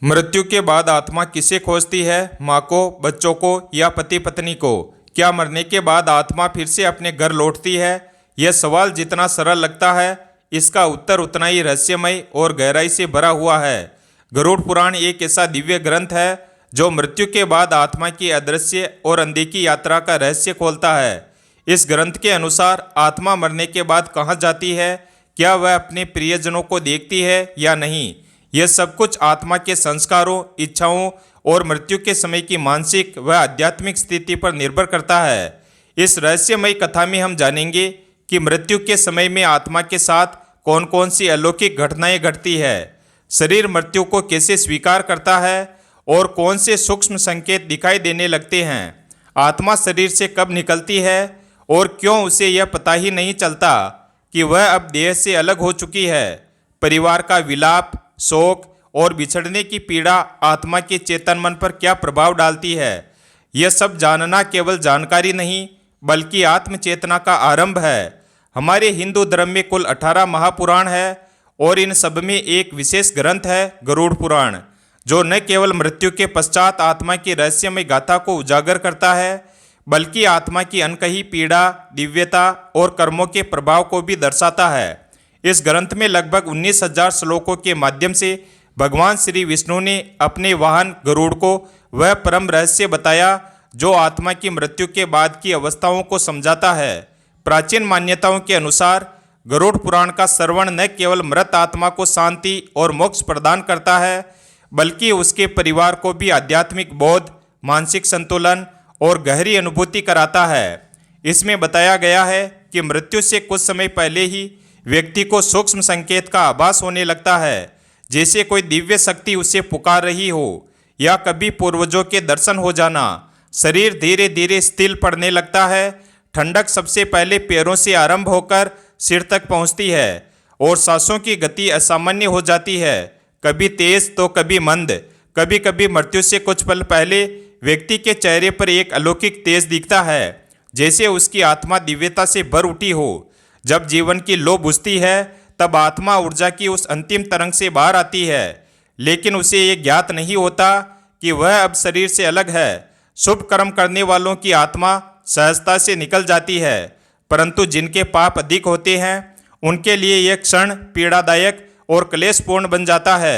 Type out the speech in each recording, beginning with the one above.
मृत्यु के बाद आत्मा किसे खोजती है? माँ को, बच्चों को या पति पत्नी को? क्या मरने के बाद आत्मा फिर से अपने घर लौटती है? यह सवाल जितना सरल लगता है, इसका उत्तर उतना ही रहस्यमय और गहराई से भरा हुआ है। गरुड़ पुराण एक ऐसा दिव्य ग्रंथ है जो मृत्यु के बाद आत्मा की अदृश्य और अनदेखी यात्रा का रहस्य खोलता है। इस ग्रंथ के अनुसार आत्मा मरने के बाद कहाँ जाती है? क्या वह अपने प्रियजनों को देखती है या नहीं? यह सब कुछ आत्मा के संस्कारों, इच्छाओं और मृत्यु के समय की मानसिक व आध्यात्मिक स्थिति पर निर्भर करता है। इस रहस्यमयी कथा में हम जानेंगे कि मृत्यु के समय में आत्मा के साथ कौन कौन सी अलौकिक घटनाएं घटती है, शरीर मृत्यु को कैसे स्वीकार करता है और कौन से सूक्ष्म संकेत दिखाई देने लगते हैं। आत्मा शरीर से कब निकलती है और क्यों उसे यह पता ही नहीं चलता कि वह अब देह से अलग हो चुकी है। परिवार का विलाप, शोक और बिछड़ने की पीड़ा आत्मा के चेतन मन पर क्या प्रभाव डालती है, यह सब जानना केवल जानकारी नहीं बल्कि आत्मचेतना का आरंभ है। हमारे हिंदू धर्म में कुल 18 महापुराण है और इन सब में एक विशेष ग्रंथ है गरुड़ पुराण, जो न केवल मृत्यु के पश्चात आत्मा की रहस्यमय गाथा को उजागर करता है बल्कि आत्मा की अनकही पीड़ा, दिव्यता और कर्मों के प्रभाव को भी दर्शाता है। इस ग्रंथ में लगभग 19,000 श्लोकों के माध्यम से भगवान श्री विष्णु ने अपने वाहन गरुड़ को वह परम रहस्य बताया जो आत्मा की मृत्यु के बाद की अवस्थाओं को समझाता है। प्राचीन मान्यताओं के अनुसार गरुड़ पुराण का श्रवण न केवल मृत आत्मा को शांति और मोक्ष प्रदान करता है बल्कि उसके परिवार को भी आध्यात्मिक बोध, मानसिक संतुलन और गहरी अनुभूति कराता है। इसमें बताया गया है कि मृत्यु से कुछ समय पहले ही व्यक्ति को सूक्ष्म संकेत का आभास होने लगता है, जैसे कोई दिव्य शक्ति उसे पुकार रही हो या कभी पूर्वजों के दर्शन हो जाना। शरीर धीरे धीरे स्थिर पड़ने लगता है। ठंडक सबसे पहले पैरों से आरंभ होकर सिर तक पहुंचती है और सांसों की गति असामान्य हो जाती है, कभी तेज तो कभी मंद। कभी कभी मृत्यु से कुछ पल पहले व्यक्ति के चेहरे पर एक अलौकिक तेज दिखता है, जैसे उसकी आत्मा दिव्यता से भर उठी हो। जब जीवन की लो बुझती है तब आत्मा ऊर्जा की उस अंतिम तरंग से बाहर आती है, लेकिन उसे ये ज्ञात नहीं होता कि वह अब शरीर से अलग है। शुभ कर्म करने वालों की आत्मा सहजता से निकल जाती है, परंतु जिनके पाप अधिक होते हैं उनके लिए यह क्षण पीड़ादायक और क्लेशपूर्ण बन जाता है।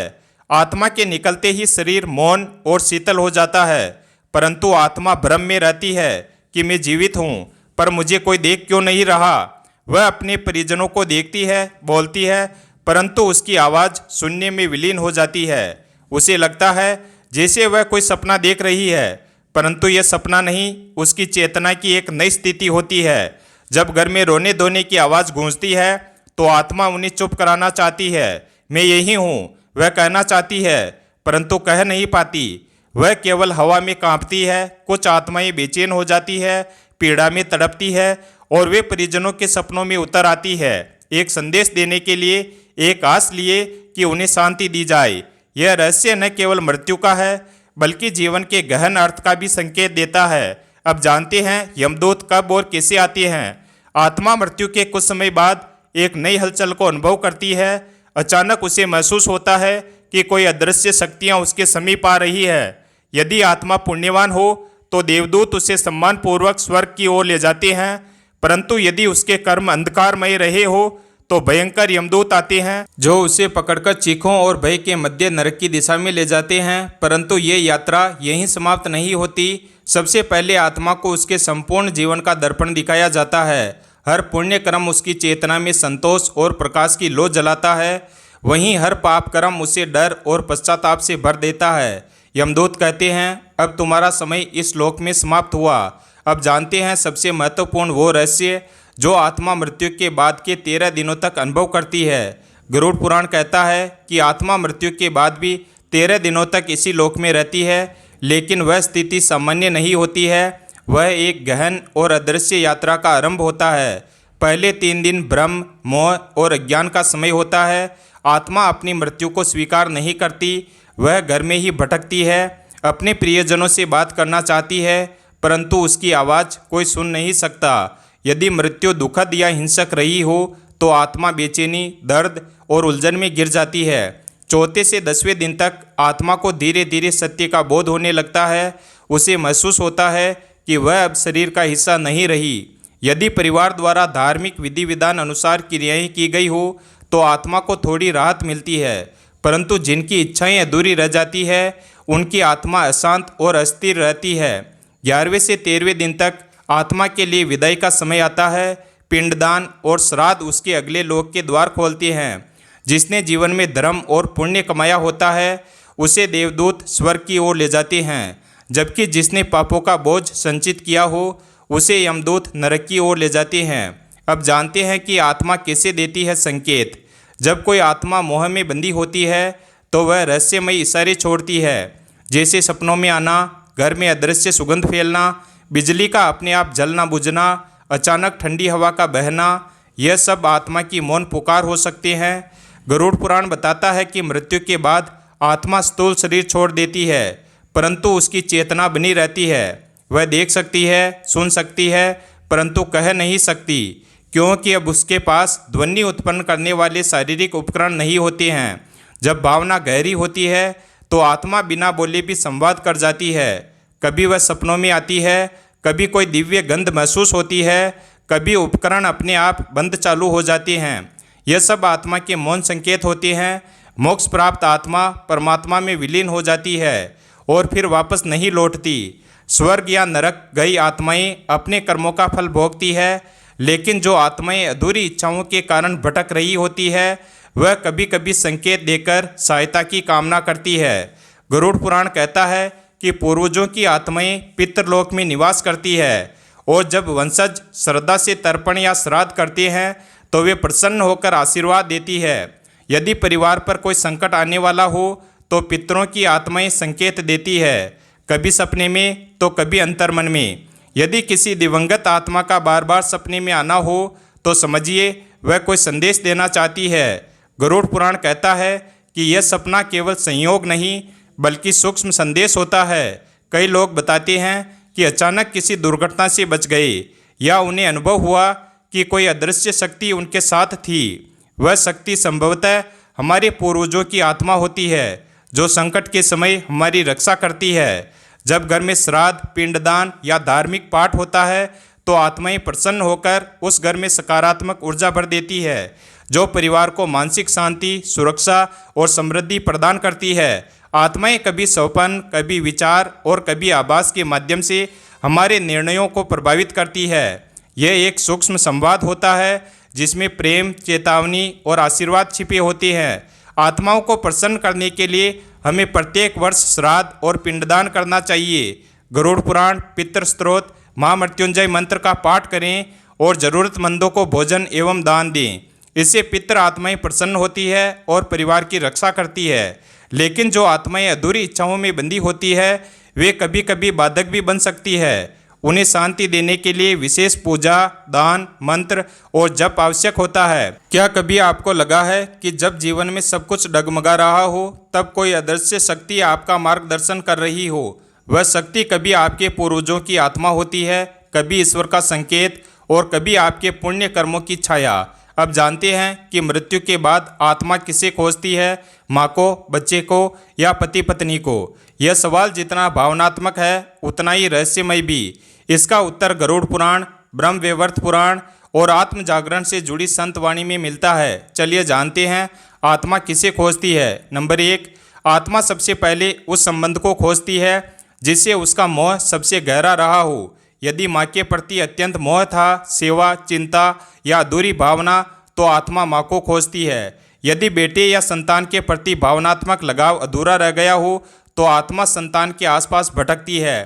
आत्मा के निकलते ही शरीर मौन और शीतल हो जाता है, परंतु आत्मा भ्रम में रहती है कि मैं जीवित हूँ, पर मुझे कोई देख क्यों नहीं रहा। वह अपने परिजनों को देखती है, बोलती है, परंतु उसकी आवाज़ शून्य में विलीन हो जाती है। उसे लगता है जैसे वह कोई सपना देख रही है, परंतु यह सपना नहीं, उसकी चेतना की एक नई स्थिति होती है। जब घर में रोने धोने की आवाज़ गूंजती है तो आत्मा उन्हें चुप कराना चाहती है। मैं यही हूँ, वह कहना चाहती है, परंतु कह नहीं पाती। वह केवल हवा में कांपती है। कुछ आत्माएं बेचैन हो जाती है, पीड़ा में तड़पती है और वे परिजनों के सपनों में उतर आती है, एक संदेश देने के लिए, एक आस लिए कि उन्हें शांति दी जाए। यह रहस्य न केवल मृत्यु का है बल्कि जीवन के गहन अर्थ का भी संकेत देता है। अब जानते हैं यमदूत कब और कैसे आते हैं। आत्मा मृत्यु के कुछ समय बाद एक नई हलचल को अनुभव करती है। अचानक उसे महसूस होता है कि कोई अदृश्य शक्तियाँ उसके समीप आ रही है। यदि आत्मा पुण्यवान हो तो देवदूत उसे सम्मानपूर्वक स्वर्ग की ओर ले जाते हैं, परंतु यदि उसके कर्म अंधकारमय रहे हो तो भयंकर यमदूत आते हैं जो उसे पकड़कर चीखों और भय के मध्य नरक की दिशा में ले जाते हैं। परंतु ये यात्रा यहीं समाप्त नहीं होती। सबसे पहले आत्मा को उसके संपूर्ण जीवन का दर्पण दिखाया जाता है। हर पुण्य कर्म उसकी चेतना में संतोष और प्रकाश की लौ जलाता है, वहीं हर पाप कर्म उसे डर और पश्चाताप से भर देता है। यमदूत कहते हैं, अब तुम्हारा समय इस लोक में समाप्त हुआ। अब जानते हैं सबसे महत्वपूर्ण वो रहस्य जो आत्मा मृत्यु के बाद के 13 दिनों तक अनुभव करती है। गरुड़ पुराण कहता है कि आत्मा मृत्यु के बाद भी 13 दिनों तक इसी लोक में रहती है, लेकिन वह स्थिति सामान्य नहीं होती है। वह एक गहन और अदृश्य यात्रा का आरंभ होता है। पहले 3 दिन भ्रम, मोह और अज्ञान का समय होता है। आत्मा अपनी मृत्यु को स्वीकार नहीं करती, वह घर में ही भटकती है, अपने प्रियजनों से बात करना चाहती है, परंतु उसकी आवाज़ कोई सुन नहीं सकता। यदि मृत्यु दुखद या हिंसक रही हो तो आत्मा बेचैनी, दर्द और उलझन में गिर जाती है। चौथे से 10वें दिन तक आत्मा को धीरे धीरे सत्य का बोध होने लगता है। उसे महसूस होता है कि वह अब शरीर का हिस्सा नहीं रही। यदि परिवार द्वारा धार्मिक विधि विधान अनुसार क्रियाएं की गई हो तो आत्मा को थोड़ी राहत मिलती है, परंतु जिनकी इच्छाएं अधूरी रह जाती है उनकी आत्मा अशांत और अस्थिर रहती है। 11वें से 13वें दिन तक आत्मा के लिए विदाई का समय आता है। पिंडदान और श्राद्ध उसके अगले लोक के द्वार खोलते हैं। जिसने जीवन में धर्म और पुण्य कमाया होता है उसे देवदूत स्वर्ग की ओर ले जाते हैं, जबकि जिसने पापों का बोझ संचित किया हो उसे यमदूत नरक की ओर ले जाते हैं। अब जानते हैं कि आत्मा कैसे देती है संकेत। जब कोई आत्मा मोह में बंधी होती है तो वह रहस्यमय इशारे छोड़ती है, जैसे सपनों में आना, घर में अदृश्य सुगंध फैलना, बिजली का अपने आप जलना बुझना, अचानक ठंडी हवा का बहना। यह सब आत्मा की मौन पुकार हो सकते हैं। गरुड़ पुराण बताता है कि मृत्यु के बाद आत्मा स्थूल शरीर छोड़ देती है, परंतु उसकी चेतना बनी रहती है। वह देख सकती है, सुन सकती है, परंतु कह नहीं सकती, क्योंकि अब उसके पास ध्वनि उत्पन्न करने वाले शारीरिक उपकरण नहीं होते हैं। जब भावना गहरी होती है तो आत्मा बिना बोले भी संवाद कर जाती है। कभी वह सपनों में आती है, कभी कोई दिव्य गंध महसूस होती है, कभी उपकरण अपने आप बंद चालू हो जाते हैं। यह सब आत्मा के मौन संकेत होते हैं। मोक्ष प्राप्त आत्मा परमात्मा में विलीन हो जाती है और फिर वापस नहीं लौटती। स्वर्ग या नरक गई आत्माएं अपने कर्मों का फल भोगती है, लेकिन जो आत्माएं अधूरी इच्छाओं के कारण भटक रही होती है वह कभी कभी संकेत देकर सहायता की कामना करती है। गरुड़ पुराण कहता है कि पूर्वजों की आत्माएं पितृलोक में निवास करती है और जब वंशज श्रद्धा से तर्पण या श्राद्ध करते हैं तो वे प्रसन्न होकर आशीर्वाद देती है। यदि परिवार पर कोई संकट आने वाला हो तो पितरों की आत्माएं संकेत देती है, कभी सपने में तो कभी अंतर्मन में। यदि किसी दिवंगत आत्मा का बार बार सपने में आना हो तो समझिए वह कोई संदेश देना चाहती है। गरुड़ पुराण कहता है कि यह सपना केवल संयोग नहीं बल्कि सूक्ष्म संदेश होता है। कई लोग बताते हैं कि अचानक किसी दुर्घटना से बच गए या उन्हें अनुभव हुआ कि कोई अदृश्य शक्ति उनके साथ थी। वह शक्ति संभवतः हमारे पूर्वजों की आत्मा होती है जो संकट के समय हमारी रक्षा करती है। जब घर में श्राद्ध, पिंडदान या धार्मिक पाठ होता है तो आत्माएं प्रसन्न होकर उस घर में सकारात्मक ऊर्जा भर देती है, जो परिवार को मानसिक शांति, सुरक्षा और समृद्धि प्रदान करती है। आत्माएं कभी स्वप्न, कभी विचार और कभी आभास के माध्यम से हमारे निर्णयों को प्रभावित करती है। यह एक सूक्ष्म संवाद होता है जिसमें प्रेम, चेतावनी और आशीर्वाद छिपे होते हैं। आत्माओं को प्रसन्न करने के लिए हमें प्रत्येक वर्ष श्राद्ध और पिंडदान करना चाहिए। गरुड़ पुराण, पितृ स्तोत्र, महामृत्युंजय मंत्र का पाठ करें और ज़रूरतमंदों को भोजन एवं दान दें। इससे पितृ आत्माएं प्रसन्न होती है और परिवार की रक्षा करती है। लेकिन जो आत्माएं अधूरी इच्छाओं में बंधी होती है वे कभी कभी बाधक भी बन सकती है। उन्हें शांति देने के लिए विशेष पूजा, दान, मंत्र और जप आवश्यक होता है। क्या कभी आपको लगा है कि जब जीवन में सब कुछ डगमगा रहा हो तब कोई अदृश्य शक्ति आपका मार्गदर्शन कर रही हो? वह शक्ति कभी आपके पूर्वजों की आत्मा होती है, कभी ईश्वर का संकेत और कभी आपके पुण्य कर्मों की छाया। अब जानते हैं कि मृत्यु के बाद आत्मा किसे खोजती है, माँ को, बच्चे को या पति पत्नी को? यह सवाल जितना भावनात्मक है उतना ही रहस्यमय भी। इसका उत्तर गरुड़ पुराण, ब्रह्म वैवर्त पुराण और आत्म जागरण से जुड़ी संत वाणी में मिलता है। चलिए जानते हैं आत्मा किसे खोजती है। नंबर 1, आत्मा सबसे पहले उस संबंध को खोजती है जिससे उसका मोह सबसे गहरा रहा हो। यदि माँ के प्रति अत्यंत मोह था, सेवा, चिंता या अधूरी भावना, तो आत्मा माँ को खोजती है। यदि बेटे या संतान के प्रति भावनात्मक लगाव अधूरा रह गया हो तो आत्मा संतान के आसपास भटकती है।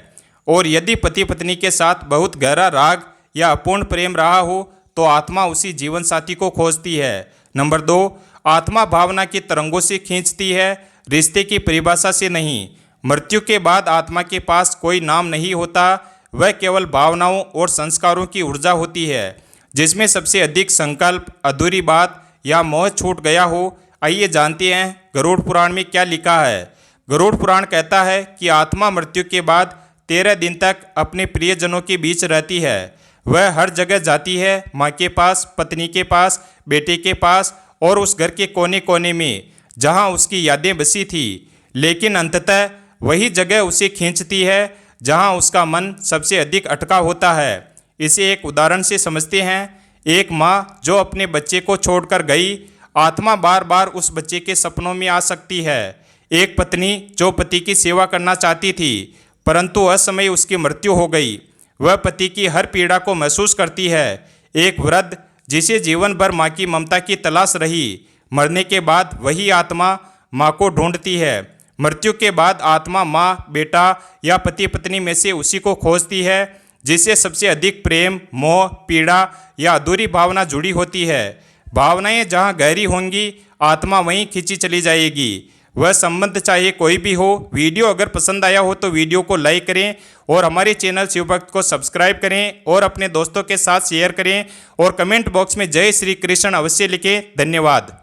और यदि पति पत्नी के साथ बहुत गहरा राग या अपूर्ण प्रेम रहा हो तो आत्मा उसी जीवन साथी को खोजती है। नंबर 2, आत्मा भावना की तरंगों से खींचती है, रिश्ते की परिभाषा से नहीं। मृत्यु के बाद आत्मा के पास कोई नाम नहीं होता, वह केवल भावनाओं और संस्कारों की ऊर्जा होती है जिसमें सबसे अधिक संकल्प, अधूरी बात या मोह छूट गया हो। आइए जानते हैं गरुड़ पुराण में क्या लिखा है। गरुड़ पुराण कहता है कि आत्मा मृत्यु के बाद 13 दिन तक अपने प्रियजनों के बीच रहती है। वह हर जगह जाती है, माँ के पास, पत्नी के पास, बेटे के पास और उस घर के कोने कोने में जहां उसकी यादें बसी थी, लेकिन अंततः वही जगह उसे खींचती है जहां उसका मन सबसे अधिक अटका होता है। इसे एक उदाहरण से समझते हैं। एक माँ जो अपने बच्चे को छोड़कर गई, आत्मा बार बार उस बच्चे के सपनों में आ सकती है। एक पत्नी जो पति की सेवा करना चाहती थी, परंतु असमय उसकी मृत्यु हो गई, वह पति की हर पीड़ा को महसूस करती है। एक वृद्ध जिसे जीवन भर माँ की ममता की तलाश रही, मरने के बाद वही आत्मा माँ को ढूंढती है। मृत्यु के बाद आत्मा माँ, बेटा या पति पत्नी में से उसी को खोजती है जिससे सबसे अधिक प्रेम, मोह, पीड़ा या अधूरी भावना जुड़ी होती है। भावनाएं जहाँ गहरी होंगी, आत्मा वहीं खींची चली जाएगी। वह संबंध चाहे कोई भी हो। वीडियो अगर पसंद आया हो तो वीडियो को लाइक करें और हमारे चैनल शिवभक्त को सब्सक्राइब करें और अपने दोस्तों के साथ शेयर करें और कमेंट बॉक्स में जय श्री कृष्ण अवश्य लिखें। धन्यवाद।